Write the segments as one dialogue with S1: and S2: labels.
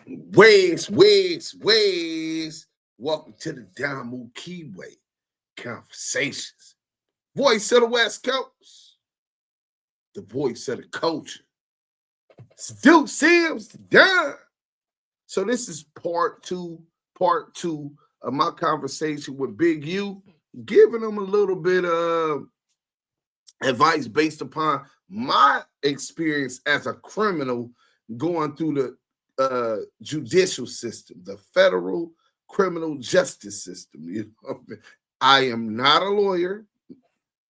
S1: Ways. Welcome to the Damu Kiwe Conversations. Voice of the West Coast. The voice of the culture. It's Duse M, done. So this is part two of my conversation with Big U, giving them a little bit of advice based upon my experience as a criminal going through the judicial system, the federal criminal justice system. You know, I am not a lawyer.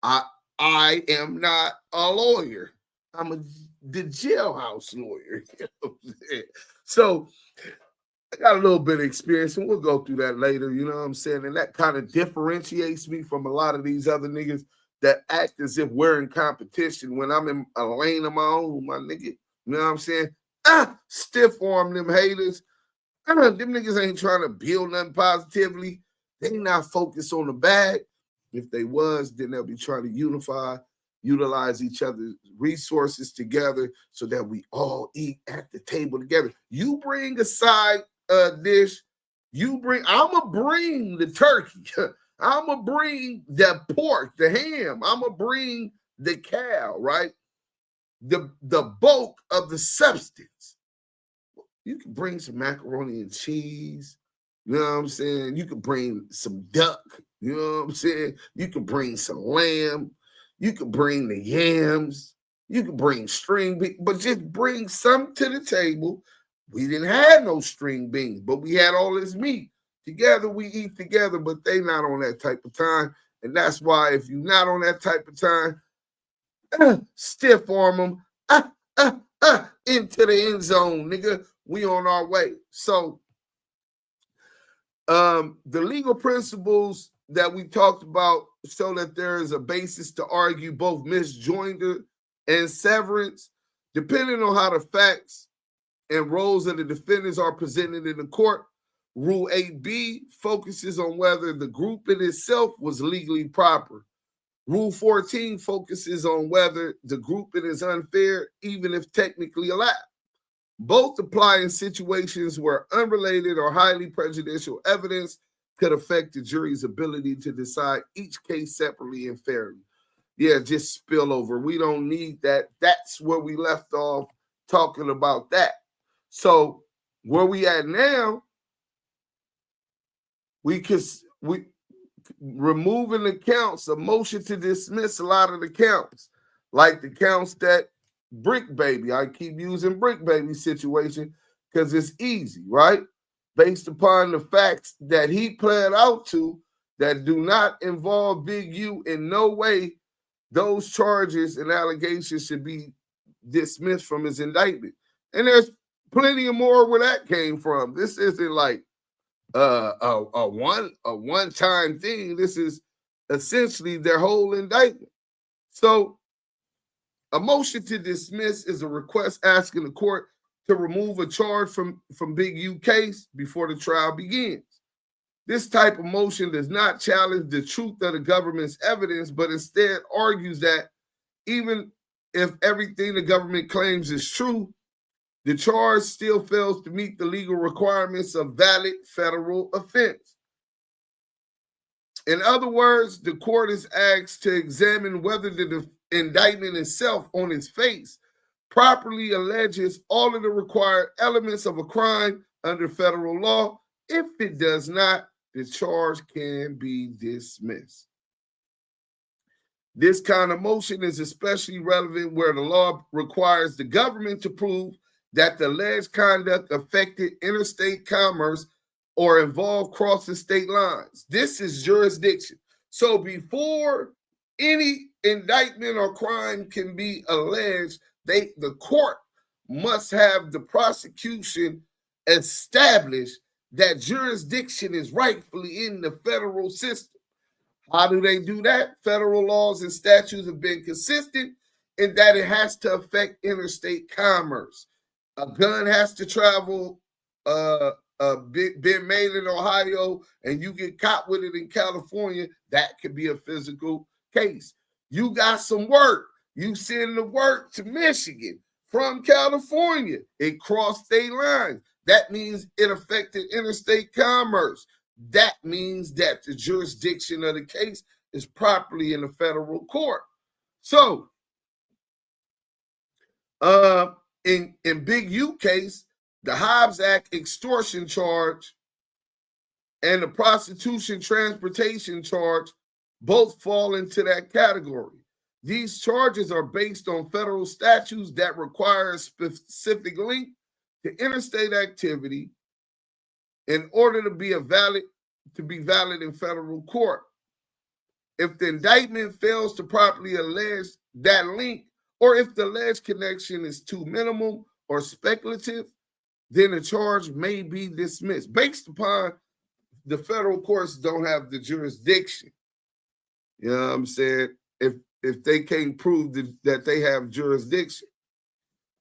S1: I am not a lawyer. I'm the jailhouse lawyer. You know what I'm saying? So I got a little bit of experience, and we'll go through that later. You know what I'm saying? And that kind of differentiates me from a lot of these other niggas that act as if we're in competition when I'm in a lane of my own, my nigga. You know what I'm saying? Stiff arm them haters. Them niggas ain't trying to build nothing positively. They not focused on the bag. If they was, then they'll be trying to utilize each other's resources together so that we all eat at the table together. You bring a side dish. I'ma bring the turkey. I'ma bring the pork, the ham. I'ma bring the cow, right? The bulk of the substance. You can bring some macaroni and cheese. You know what I'm saying? You can bring some duck. You know what I'm saying? You can bring some lamb. You can bring the yams. You can bring string beans, but just bring some to the table. We didn't have no string beans, but we had all this meat. Together, we eat together, but they not on that type of time. And that's why if you're not on that type of time, stiff arm them into the end zone, nigga. We on our way. So the legal principles that we talked about show that there is a basis to argue both misjoinder and severance, depending on how the facts and roles of the defendants are presented in the court. Rule 8B focuses on whether the group in itself was legally proper. Rule 14 focuses on whether the grouping is unfair, even if technically allowed. Both apply in situations where unrelated or highly prejudicial evidence could affect the jury's ability to decide each case separately and fairly. Yeah, just spill over. We don't need that. That's where we left off talking about that. So where we at now, we removing the counts, a motion to dismiss a lot of the counts, like the counts that Bricc baby, I keep using Bricc baby situation because it's easy, right? Based upon the facts that he pled out to that do not involve Big U in no way, those charges and allegations should be dismissed from his indictment. And there's plenty of more where that came from. This isn't like a one-time thing. This is essentially their whole indictment. So a motion to dismiss is a request asking the court to remove a charge from Big U case before the trial begins. This type of motion does not challenge the truth of the government's evidence, but instead argues that even if everything the government claims is true, the charge still fails to meet the legal requirements of valid federal offense. In other words, the court is asked to examine whether the indictment itself on its face properly alleges all of the required elements of a crime under federal law. If it does not, the charge can be dismissed. This kind of motion is especially relevant where the law requires the government to prove that the alleged conduct affected interstate commerce or involved crossing state lines. This is jurisdiction. So before any indictment or crime can be alleged, the court must have the prosecution establish that jurisdiction is rightfully in the federal system. How do they do that? Federal laws and statutes have been consistent in that it has to affect interstate commerce. A gun has to travel, been made in Ohio, and you get caught with it in California, that could be a physical case. You got some work. You send the work to Michigan from California. It crossed state lines. That means it affected interstate commerce. That means that the jurisdiction of the case is properly in the federal court. So, in Big U case, the Hobbs Act extortion charge and the prostitution transportation charge both fall into that category. These charges are based on federal statutes that require a specific link to interstate activity in order to be valid in federal court. If the indictment fails to properly allege that link, or if the alleged connection is too minimal or speculative, then the charge may be dismissed based upon the federal courts don't have the jurisdiction. You know what I'm saying? If they can't prove that they have jurisdiction.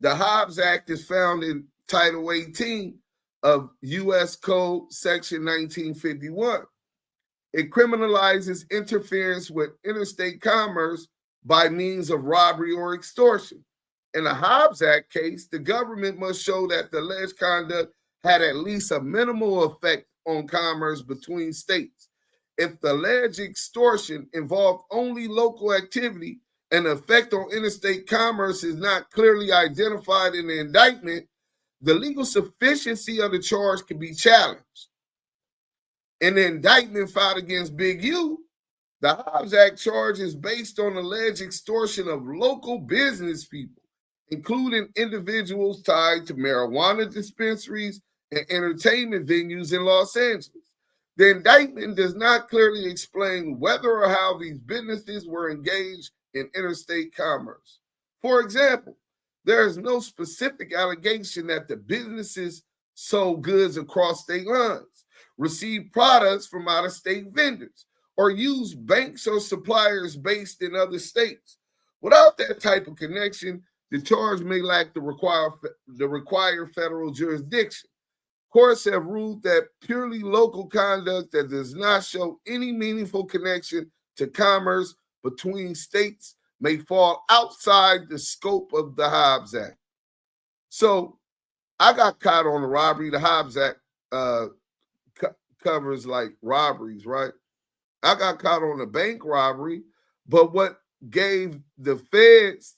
S1: The Hobbs Act is found in Title 18 of U.S. Code Section 1951. It criminalizes interference with interstate commerce by means of robbery or extortion. In the Hobbs Act case, the government must show that the alleged conduct had at least a minimal effect on commerce between states. If the alleged extortion involved only local activity and the effect on interstate commerce is not clearly identified in the indictment, the legal sufficiency of the charge can be challenged. In the indictment filed against Big U, the Hobbs Act charge is based on alleged extortion of local business people, including individuals tied to marijuana dispensaries and entertainment venues in Los Angeles. The indictment does not clearly explain whether or how these businesses were engaged in interstate commerce. For example, there is no specific allegation that the businesses sold goods across state lines, received products from out-of-state vendors, or used banks or suppliers based in other states. Without that type of connection, the charge may lack the required federal jurisdiction. Courts have ruled that purely local conduct that does not show any meaningful connection to commerce between states may fall outside the scope of the Hobbs Act. So I got caught on a robbery. The Hobbs Act covers like robberies, right? I got caught on a bank robbery, but what gave the feds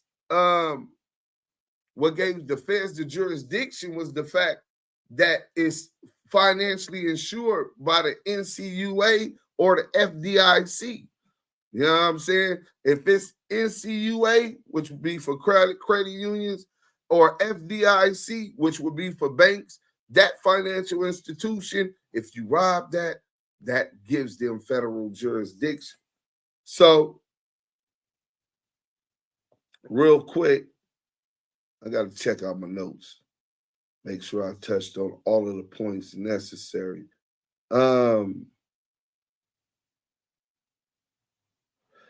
S1: the jurisdiction was the fact that it's financially insured by the NCUA or the FDIC. You know what I'm saying? If it's NCUA, which would be for credit unions, or FDIC, which would be for banks, that financial institution, if you rob that gives them federal jurisdiction. So, real quick, I got to check out my notes. Make sure I touched on all of the points necessary.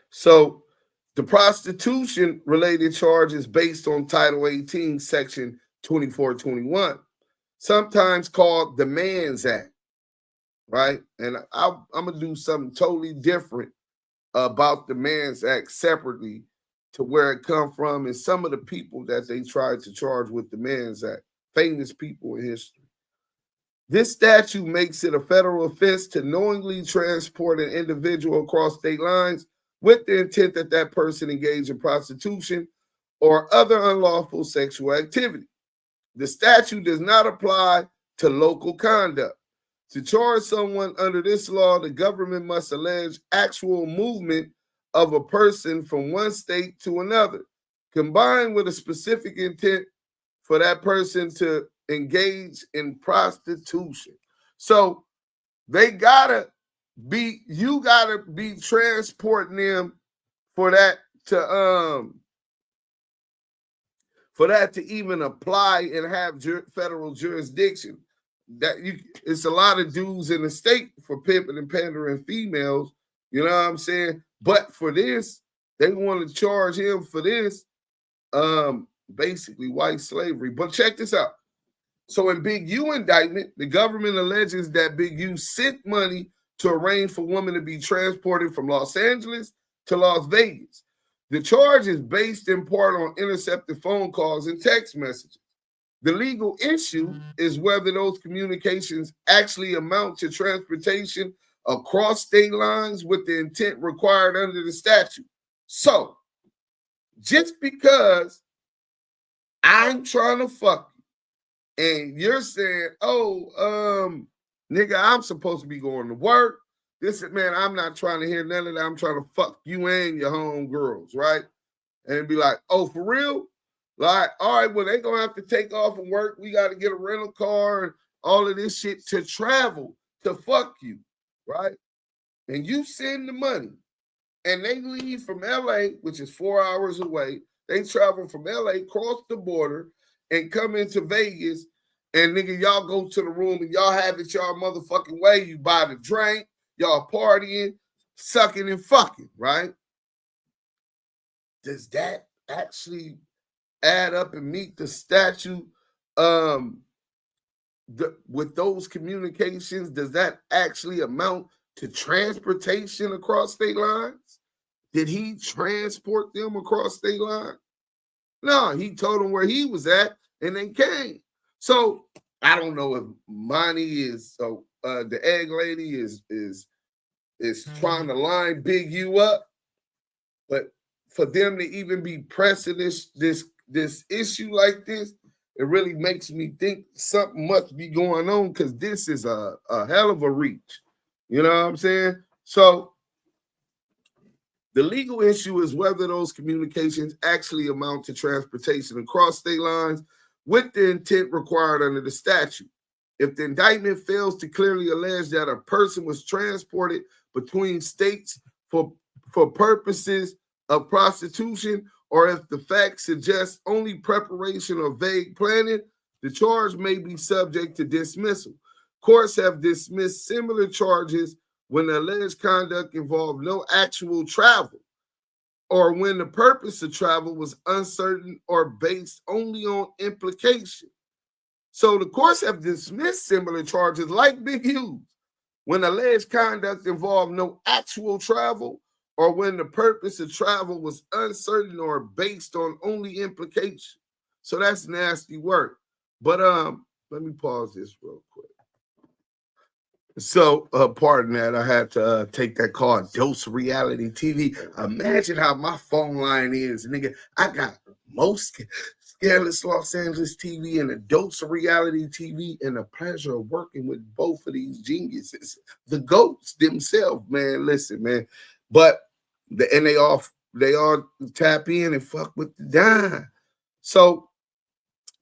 S1: So the prostitution-related charge is based on Title 18, Section 2421, sometimes called the Man's Act, right? And I'm going to do something totally different about the Man's Act separately to where it come from and some of the people that they tried to charge with the Man's Act, famous people in history. This statute makes it a federal offense to knowingly transport an individual across state lines with the intent that that person engage in prostitution or other unlawful sexual activity. The statute does not apply to local conduct. To charge someone under this law, the government must allege actual movement of a person from one state to another, combined with a specific intent for that person to engage in prostitution. So you gotta be transporting them for that to even apply and have federal jurisdiction. It's a lot of dudes in the state for pimping and pandering females, you know what I'm saying? But for this, they want to charge him for this, basically white slavery. But check this out. So in Big U indictment, the government alleges that Big U sent money to arrange for women to be transported from Los Angeles to Las Vegas. The charge is based in part on intercepted phone calls and text messages. The legal issue is whether those communications actually amount to transportation across state lines with the intent required under the statute. So, just because I'm trying to fuck you and you're saying, oh, nigga, I'm supposed to be going to work. This is, man, I'm not trying to hear none of that. I'm trying to fuck you and your homegirls, right? And be like, oh, for real? Like, all right, well, they're going to have to take off and work. We got to get a rental car and all of this shit to travel to fuck you, right? And you send the money. And they leave from LA, which is 4 hours away. They travel from LA, cross the border, and come into Vegas. And nigga, y'all go to the room and y'all have it y'all motherfucking way. You buy the drink, y'all partying, sucking and fucking, right? Does that actually add up and meet the statute with those communications? Does that actually amount to transportation across state lines? Did he transport them across state lines? No, he told them where he was at and they came. So I don't know if Monty is the egg lady is trying to line Big U up, but for them to even be pressing this issue like this, it really makes me think something must be going on because this is a hell of a reach. You know what I'm saying? So the legal issue is whether those communications actually amount to transportation across state lines with the intent required under the statute. If the indictment fails to clearly allege that a person was transported between states for purposes of prostitution, or if the facts suggest only preparation or vague planning, the charge may be subject to dismissal. Courts have dismissed similar charges when the alleged conduct involved no actual travel, or when the purpose of travel was uncertain or based only on implication. So the courts have dismissed similar charges like Big Hughes when alleged conduct involved no actual travel, or when the purpose of travel was uncertain or based on only implication. So that's nasty work. But let me pause this real quick. So, pardon that, I had to take that call, Dose Reality TV. Imagine how my phone line is, nigga. I got most Scandalous Los Angeles TV and a Dose Reality TV, and the pleasure of working with both of these geniuses, the GOATs themselves, man. Listen, man. But they all tap in and fuck with the dime. So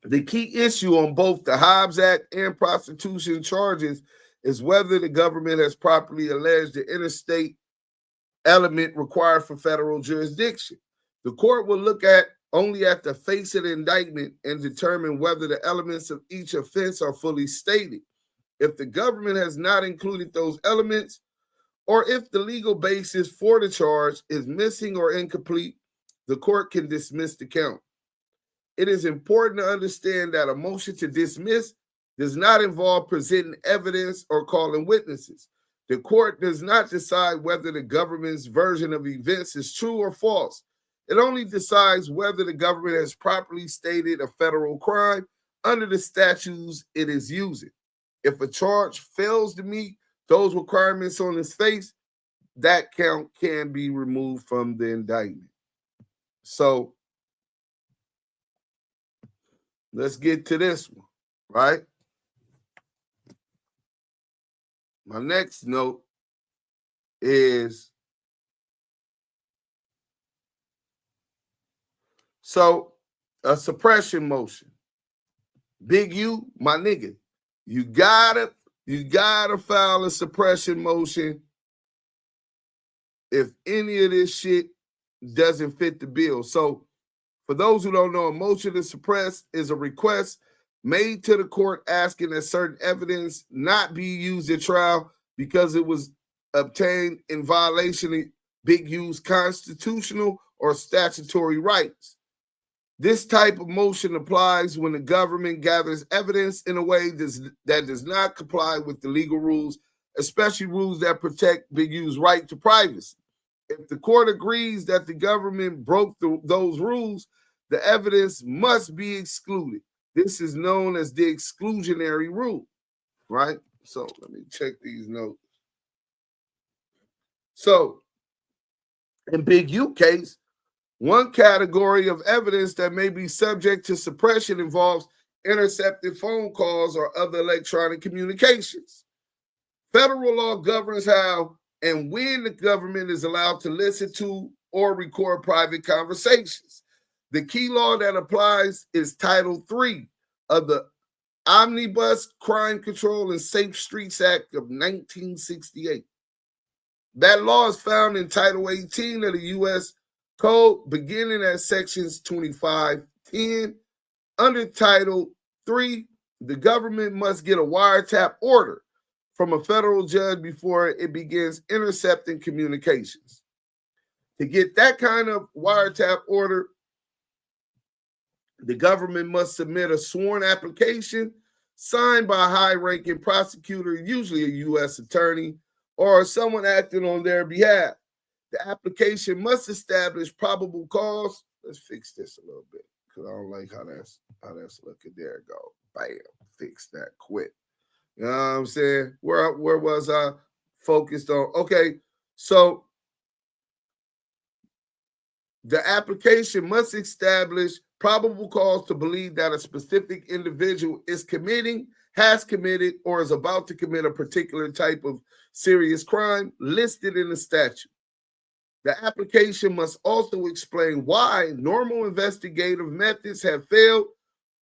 S1: the key issue on both the Hobbs Act and prostitution charges is whether the government has properly alleged the interstate element required for federal jurisdiction. The court will look only at the face of the indictment and determine whether the elements of each offense are fully stated. If the government has not included those elements, or if the legal basis for the charge is missing or incomplete, the court can dismiss the count. It is important to understand that a motion to dismiss does not involve presenting evidence or calling witnesses. The court does not decide whether the government's version of events is true or false. It only decides whether the government has properly stated a federal crime under the statutes it is using. If a charge fails to meet those requirements on its face, that count can be removed from the indictment. So let's get to this one, right? My next note is, so a suppression motion. Big U, my nigga, you gotta file a suppression motion if any of this shit doesn't fit the bill. So for those who don't know, a motion to suppress is a request made to the court asking that certain evidence not be used at trial because it was obtained in violation of Big U's constitutional or statutory rights. This type of motion applies when the government gathers evidence in a way that does not comply with the legal rules, especially rules that protect Big U's right to privacy. If the court agrees that the government broke those rules, the evidence must be excluded. This is known as the exclusionary rule, right? So let me check these notes. So in Big U case, one category of evidence that may be subject to suppression involves intercepted phone calls or other electronic communications. Federal law governs how and when the government is allowed to listen to or record private conversations. The key law that applies is Title III of the Omnibus Crime Control and Safe Streets Act of 1968. That law is found in Title 18 of the U.S. Code, beginning at sections 2510. Under Title III, the government must get a wiretap order from a federal judge before it begins intercepting communications. To get that kind of wiretap order, the government must submit a sworn application signed by a high-ranking prosecutor, usually a U.S. attorney, or someone acting on their behalf. The application must establish probable cause. Let's fix this a little bit because I don't like how that's looking. There it go. Bam. Fix that quick. You know what I'm saying? Where was I focused on? Okay, so the application must establish probable cause to believe that a specific individual is committing, has committed, or is about to commit a particular type of serious crime listed in the statute. The application must also explain why normal investigative methods have failed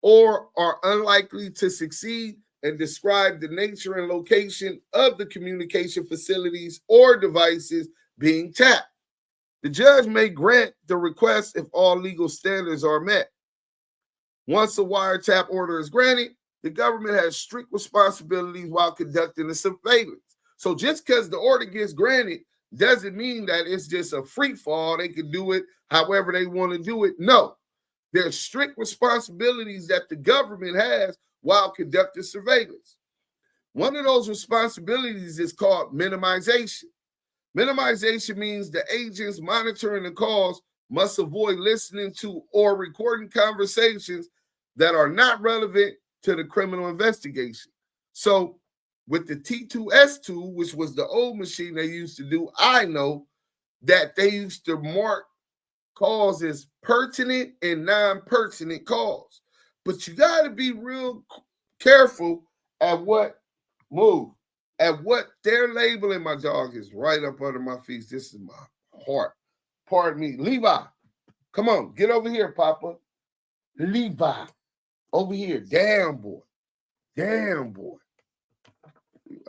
S1: or are unlikely to succeed and describe the nature and location of the communication facilities or devices being tapped. The judge may grant the request if all legal standards are met. Once a wiretap order is granted, the government has strict responsibilities while conducting the surveillance. So just because the order gets granted doesn't mean that it's just a free fall. They can do it however they want to do it. No, there's strict responsibilities that the government has while conducting surveillance. One of those responsibilities is called minimization. Minimization means the agents monitoring the calls must avoid listening to or recording conversations that are not relevant to the criminal investigation. So with the T2S tool, which was the old machine they used to do, I know that they used to mark calls as pertinent and non-pertinent calls. But you got to be real careful at what they're labeling. My dog is right up under my feet. This is my heart. Pardon me. Levi, come on. Get over here, Papa. Levi, over here. Damn, boy. Damn, boy.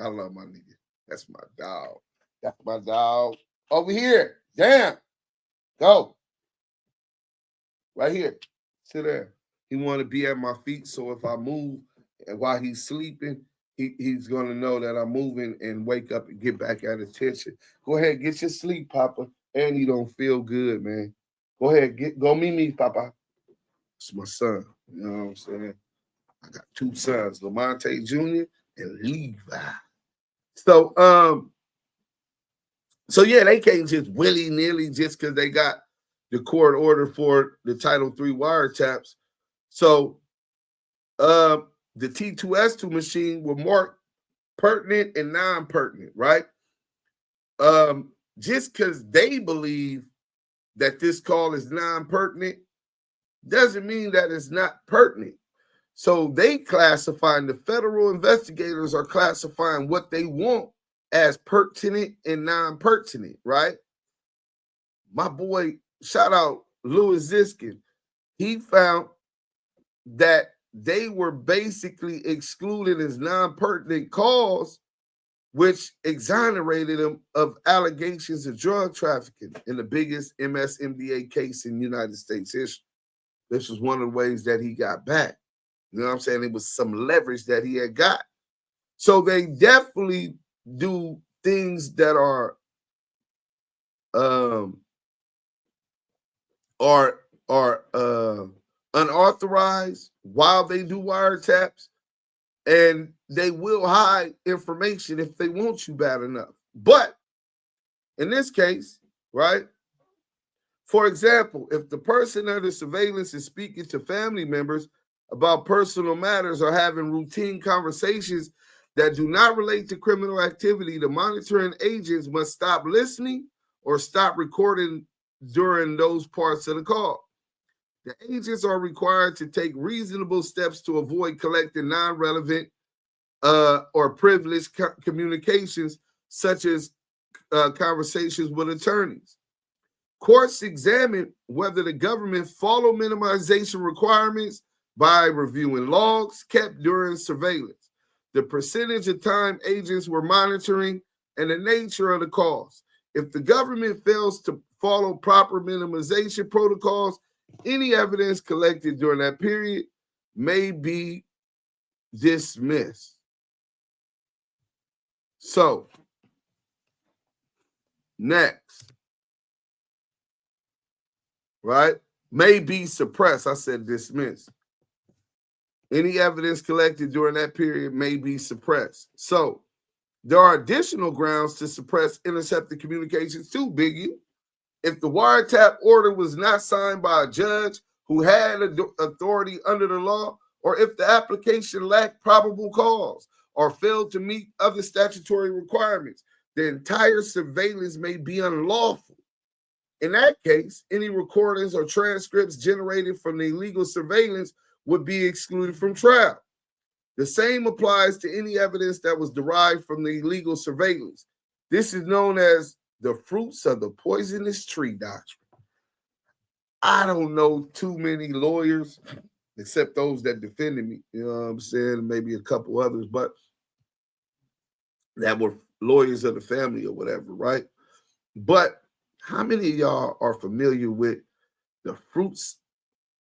S1: I love my nigga. That's my dog. That's my dog. Over here. Damn. Go. Right here. Sit there. He want to be at my feet, so if I move and while he's sleeping, he's going to know that I'm moving and wake up and get back at attention. Go ahead, get your sleep, Papa. And you don't feel good, man. Go ahead, go meet me, Papa. It's my son. You know what I'm saying? I got two sons, Lamonte Jr. and Levi. So yeah, they can't just willy-nilly just because they got the court order for the Title III wiretaps. So the T2S2 machine will mark pertinent and non-pertinent, right? Just because they believe that this call is non-pertinent doesn't mean that it's not pertinent. So they classifying, the federal investigators are classifying what they want as pertinent and non-pertinent, right? My boy, shout out Louis Ziskin, he found that they were basically excluded as non-pertinent calls, which exonerated them of allegations of drug trafficking in the biggest MSMDA case in United States history. This was one of the ways that he got back. You know what I'm saying? It was some leverage that he had got. So they definitely do things that are unauthorized while they do wiretaps, and they will hide information if they want you bad enough. But in this case, right? For example, if the person under surveillance is speaking to family members, about personal matters or having routine conversations that do not relate to criminal activity, the monitoring agents must stop listening or stop recording during those parts of the call. The agents are required to take reasonable steps to avoid collecting non-relevant or privileged communications, such as conversations with attorneys. Courts examine whether the government follow minimization requirements by reviewing logs kept during surveillance, the percentage of time agents were monitoring, and the nature of the calls. If the government fails to follow proper minimization protocols, any evidence collected during that period may be dismissed. So, next, right? May be suppressed. I said dismissed. Any evidence collected during that period may be suppressed. So, there are additional grounds to suppress intercepted communications too, Big U. If the wiretap order was not signed by a judge who had authority under the law, or if the application lacked probable cause or failed to meet other statutory requirements, the entire surveillance may be unlawful. In that case, any recordings or transcripts generated from the illegal surveillance would be excluded from trial. The same applies to any evidence that was derived from the illegal surveillance. This is known as the fruits of the poisonous tree doctrine. I don't know too many lawyers, except those that defended me, you know what I'm saying, maybe a couple others, but that were lawyers of the family or whatever, right? But how many of y'all are familiar with the fruits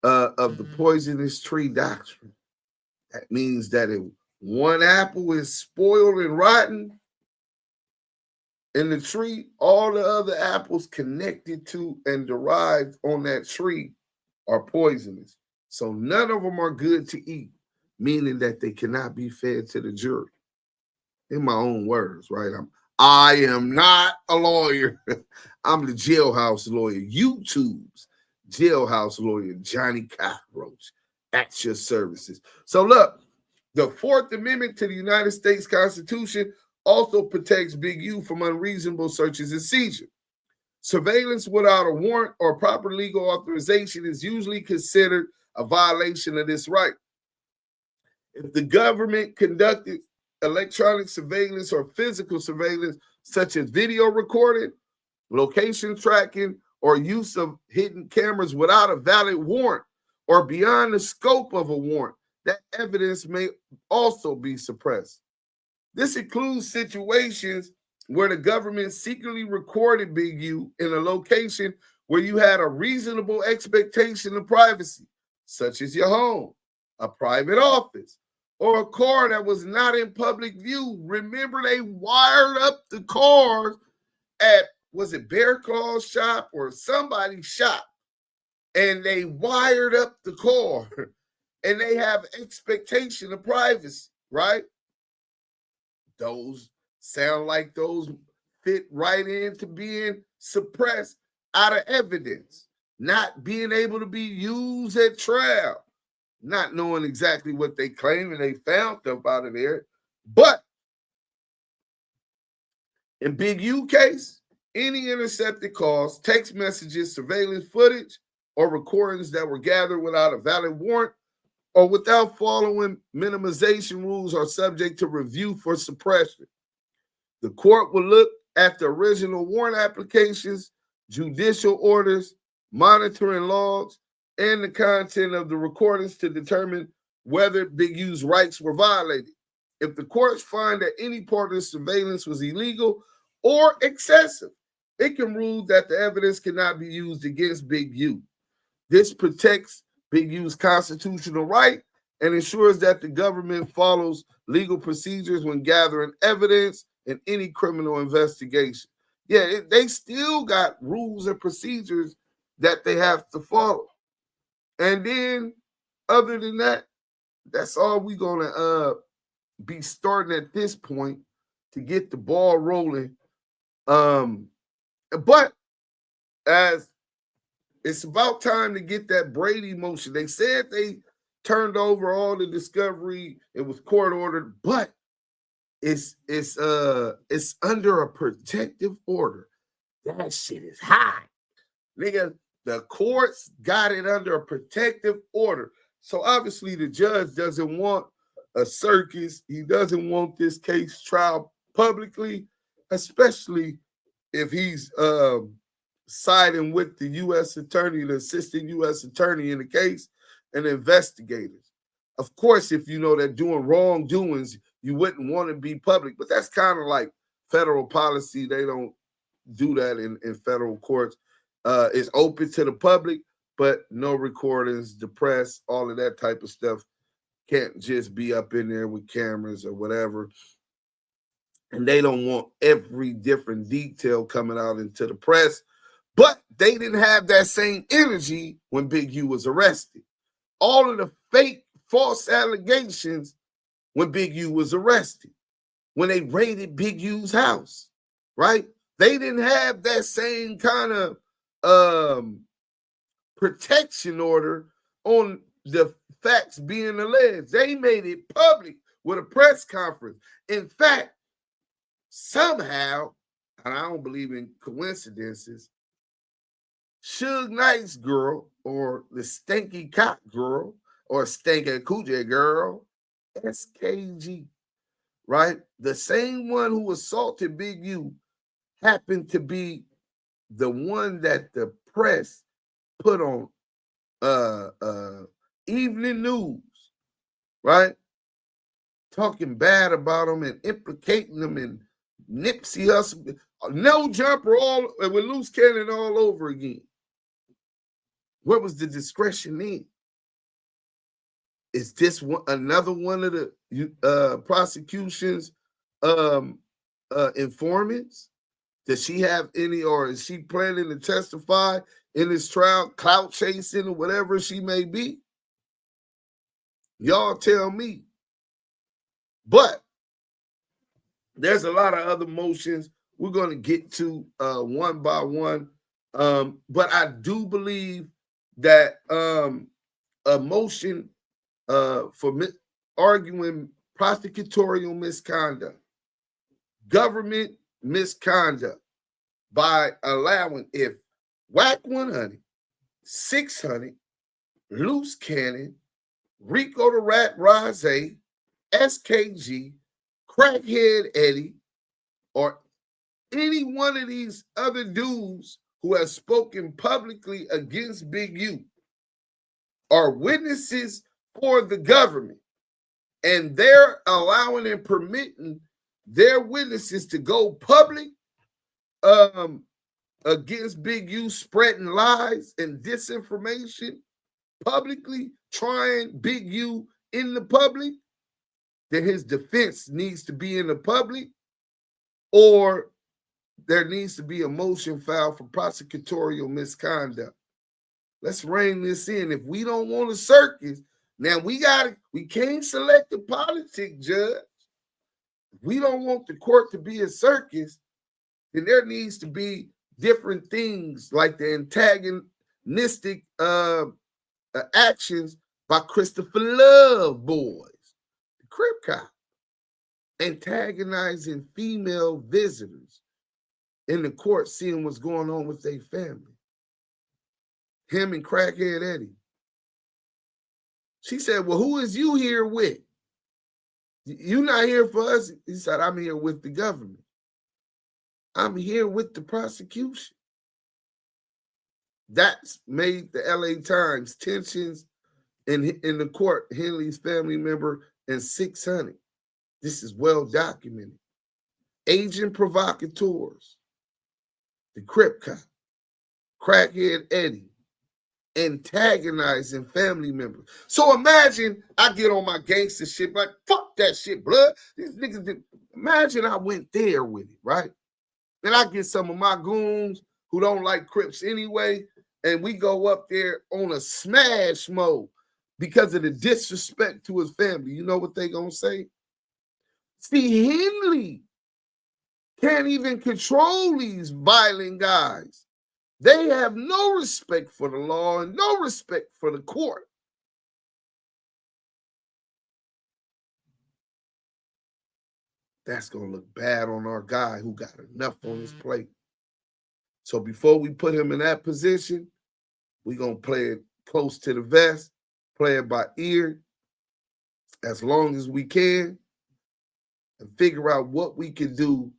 S1: of the poisonous tree doctrine? That means that if one apple is spoiled and rotten in the tree, all the other apples connected to and derived on that tree are poisonous. So none of them are good to eat, meaning that they cannot be fed to the jury. In my own words, right? I am not a lawyer. I'm the jailhouse lawyer. YouTube's jailhouse lawyer, Johnny Cockroach, at your services. So look, the Fourth Amendment to the United States Constitution also protects Big U from unreasonable searches and seizures. Surveillance without a warrant or proper legal authorization is usually considered a violation of this right. If the government conducted electronic surveillance or physical surveillance, such as video recording, location tracking, or use of hidden cameras without a valid warrant or beyond the scope of a warrant, that evidence may also be suppressed. This includes situations where the government secretly recorded Big U in a location where you had a reasonable expectation of privacy, such as your home, a private office, or a car that was not in public view. Remember, they wired up the cars at, was it Bear Claw's shop or somebody's shop? And they wired up the car and they have expectation of privacy, right? Those sound like those fit right into being suppressed out of evidence, not being able to be used at trial, not knowing exactly what they claim and they found up out of there. But in Big U case, any intercepted calls, text messages, surveillance footage, or recordings that were gathered without a valid warrant or without following minimization rules are subject to review for suppression. The court will look at the original warrant applications, judicial orders, monitoring logs, and the content of the recordings to determine whether Big U's rights were violated. If the courts find that any part of the surveillance was illegal or excessive, it can rule that the evidence cannot be used against Big U. This protects Big U's constitutional right and ensures that the government follows legal procedures when gathering evidence in any criminal investigation. Yeah, they still got rules and procedures that they have to follow. And then, other than that, that's all we're going to be starting at this point to get the ball rolling. But as it's about time to get that Brady motion. They said they turned over all the discovery. It was court ordered, but it's under a protective order. That shit is high. Nigga, the courts got it under a protective order. So obviously the judge doesn't want a circus. He doesn't want this case trial publicly, especially if he's siding with the U.S. attorney, the assistant U.S. attorney in the case, and investigators. Of course, if you know they're doing wrongdoings, you wouldn't want to be public, but that's kind of like federal policy. They don't do that in federal courts. It's open to the public, but no recordings, the press, all of that type of stuff can't just be up in there with cameras or whatever. And they don't want every different detail coming out into the press. But they didn't have that same energy when Big U was arrested. All of the fake, false allegations when Big U was arrested, when they raided Big U's house, right? They didn't have that same kind of protection order on the facts being alleged. They made it public with a press conference. In fact, somehow, and I don't believe in coincidences, Suge Knight's girl, or the Stanky Cop girl, or Stanky Coochie girl, SKG, right? The same one who assaulted Big U happened to be the one that the press put on evening news, right? Talking bad about him and implicating him in Nipsey Hussle, no jumper, all with Luce Cannon all over again. Where was the discretion then? Is this another one of the prosecution's informants? Does she have any, or is she planning to testify in this trial, clout chasing or whatever she may be? Y'all tell me. But there's a lot of other motions we're going to get to one by one. But I do believe that a motion for arguing prosecutorial misconduct, government misconduct, by allowing, if WACK100, Six Hunnet, Luce Cannon, Rico the Rat Rose, SKG, Crackhead Eddie, or any one of these other dudes who have spoken publicly against Big U are witnesses for the government, and they're allowing and permitting their witnesses to go public against Big U, spreading lies and disinformation publicly, trying Big U in the public, then his defense needs to be in the public, or there needs to be a motion filed for prosecutorial misconduct. Let's rein this in. If we don't want a circus, now we can't select a politic judge. If we don't want the court to be a circus, then there needs to be different things like the antagonistic actions by Christopher Love Boys, the Crip Cop, antagonizing female visitors in the court, seeing what's going on with their family. Him and Crackhead Eddie. She said, well, who is you here with? You not here for us? He said, I'm here with the government. I'm here with the prosecution. That's made the LA Times tensions in the court, Henley's family member and Six Hunnet. This is well documented. Agent provocateurs, the Crip Cop, Crackhead Eddie, antagonizing family members. So imagine I get on my gangster shit, like, fuck that shit, blood. These niggas did. Imagine I went there with it, right? Then I get some of my goons who don't like Crips anyway, and we go up there on a smash mode because of the disrespect to his family. You know what they gonna say? See, Henley can't even control these violent guys. They have no respect for the law and no respect for the court. that's going to look bad on our guy who got enough on his plate. So before we put him in that position, we're going to play it close to the vest, play it by ear as long as we can, and figure out what we can do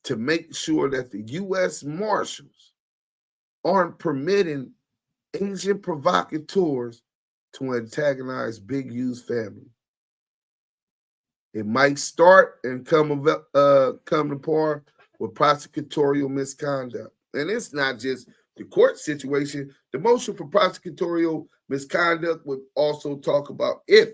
S1: to make sure that the U.S. Marshals aren't permitting Asian provocateurs to antagonize Big U's family. It might start and come to par with prosecutorial misconduct. And it's not just the court situation. The motion for prosecutorial misconduct would also talk about if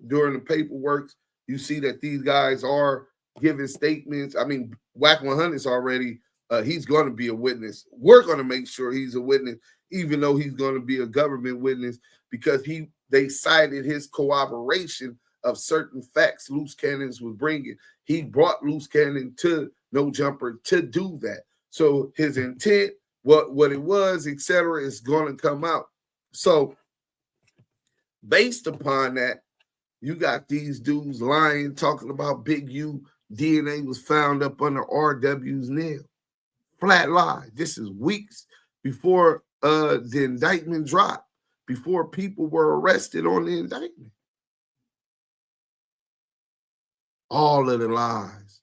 S1: during the paperwork you see that these guys are giving statements. I mean, WACK100 is already, he's going to be a witness. We're going to make sure he's a witness, even though he's going to be a government witness, because they cited his corroboration of certain facts Luce Cannons was bringing. He brought Luce Cannon to No Jumper to do that. So his intent, what it was, etc., is going to come out. So based upon that, you got these dudes lying, talking about Big U DNA was found up under RW's nail. Flat lie. This is weeks before the indictment dropped, before people were arrested on the indictment. All of the lies.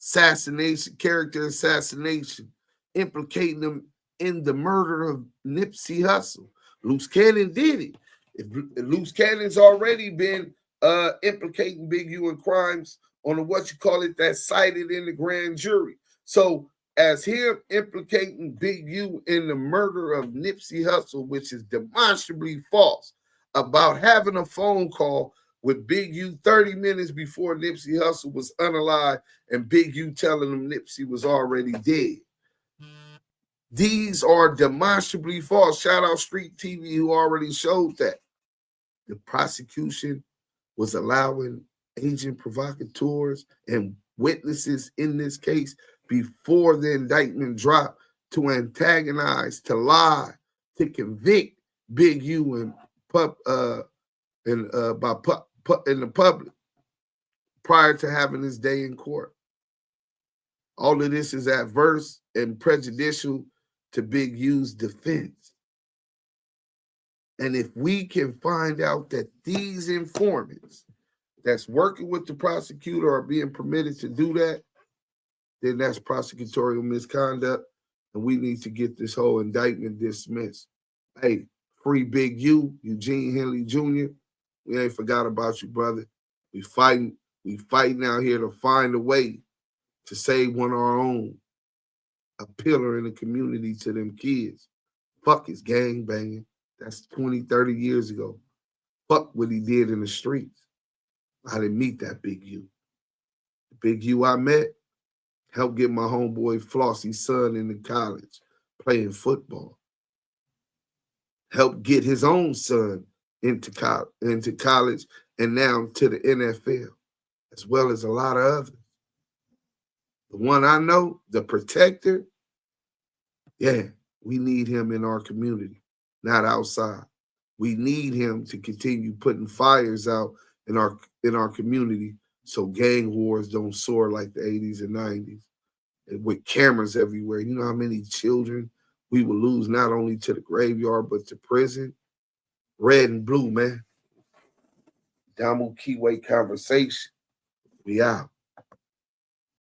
S1: Assassination, character assassination, implicating them in the murder of Nipsey Hussle. Luce Cannon did it. If Luce Cannon's already been implicating Big U in crimes on the that's cited in the grand jury. So as him implicating Big U in the murder of Nipsey Hussle, which is demonstrably false, about having a phone call with Big U 30 minutes before Nipsey Hussle was unalive and Big U telling him Nipsey was already dead. These are demonstrably false. Shout out Street TV who already showed that. The prosecution was allowing Asian provocateurs and witnesses in this case before the indictment dropped to antagonize, to lie, to convict Big U in the public prior to having his day in court. All of this is adverse and prejudicial to Big U's defense. And if we can find out that these informants that's working with the prosecutor are being permitted to do that, then that's prosecutorial misconduct, and we need to get this whole indictment dismissed. Hey, free Big U, Eugene Henley Jr. We ain't forgot about you, brother. We fighting out here to find a way to save one of our own, a pillar in the community to them kids. Fuck his gang banging. That's 20, 30 years ago. Fuck what he did in the streets. I didn't meet that Big U. The Big U I met helped get my homeboy Flossie's son into college, playing football. Helped get his own son into college and now to the NFL, as well as a lot of others. The one I know, the protector, yeah, we need him in our community, not outside. We need him to continue putting fires out in our community so gang wars don't soar like the 80s and 90s. And with cameras everywhere, you know how many children we will lose not only to the graveyard but to prison? Red and blue, man. Damu Kiwe Conversation. We out.